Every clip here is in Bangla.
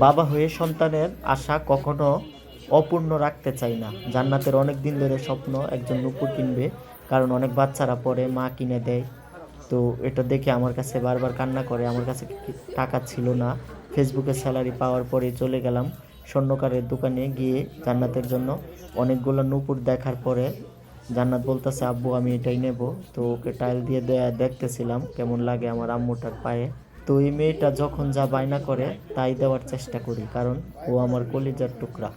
বাবা হয়ে সন্তানের আশা কখনো অপূর্ণ রাখতে চাই না। জান্নাতের অনেক দিন ধরে স্বপ্ন একজন নূপুর কিনবে, কারণ অনেক বাচ্চারা পরে মা কিনে দেয়। তো এটা দেখে আমার কাছে বারবার কান্না করে। আমার কাছে টাকা ছিল না, ফেসবুকে স্যালারি পাওয়ার পরে চলে গেলাম স্বর্ণকারের দোকানে গিয়ে জান্নাতের জন্য অনেকগুলো নূপুর দেখার পরে জান্নাত বলতেছে, আব্বু আমি এটাই নেব। তো ওকে টাইল দিয়ে দেখতেছিলাম কেমন লাগে আমার আম্মুটার পায়ে। তো এই মেয়েটা যখন যা বায়না করে তাই দেওয়ার চেষ্টা করি, কারণ ও আমার কলিজার টুকরা।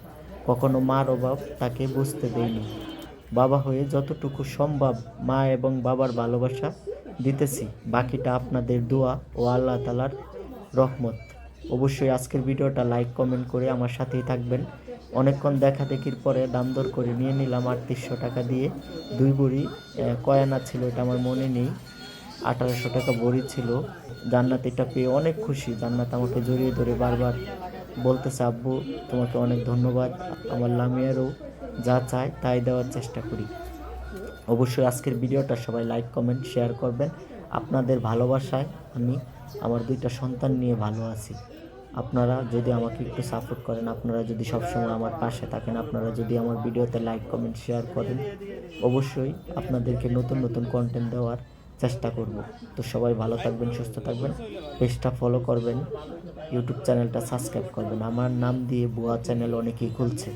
কখনো মার অভাব তাকে বুঝতে দেয়নি। বাবা হয়ে যতটুকু সম্ভব মা এবং বাবার ভালোবাসা দিতেছি, বাকিটা আপনাদের দোয়া ও আল্লাহ তাআলার রহমত। অবশ্যই আজকের ভিডিওটা লাইক কমেন্ট করে আমার সাথেই থাকবেন। অনেকক্ষণ দেখাদেখির পরে দাম দর করে নিয়ে নিলাম ৩৮০০ টাকা দিয়ে। 2 ভরি কয়ানা ছিল, এটা আমার মনে নেই, ১৮০০ টাকা ভরি ছিল। জান্নাত এটা পেয়ে অনেক খুশি। জান্নাত আমাকে জড়িয়ে ধরে বারবার বলতেছে, আব্বু তোমাকে অনেক ধন্যবাদ, আমার লামিয়ারও যা চায় তাই দেওয়ার চেষ্টা করি। অবশ্যই আজকের ভিডিওটা সবাই লাইক কমেন্ট শেয়ার করবেন। আপনাদের ভালোবাসায় আমি আমার 2টা সন্তান নিয়ে ভালো আছি। আপনারা যদি আমাকে একটু সাপোর্ট করেন, আপনারা যদি সবসময় আমার পাশে থাকেন, আপনারা যদি আমার ভিডিওতে লাইক কমেন্ট শেয়ার করেন, অবশ্যই আপনাদেরকে নতুন নতুন কন্টেন্ট দেওয়ার চেষ্টা করব। তো সবাই ভালো থাকবেন, সুস্থ থাকবেন, পেজটা ফলো করবেন, ইউটিউব চ্যানেলটা সাবস্ক্রাইব করবেন। আমার নাম দিয়ে ভুয়া চ্যানেল অনেকেই খুলছে।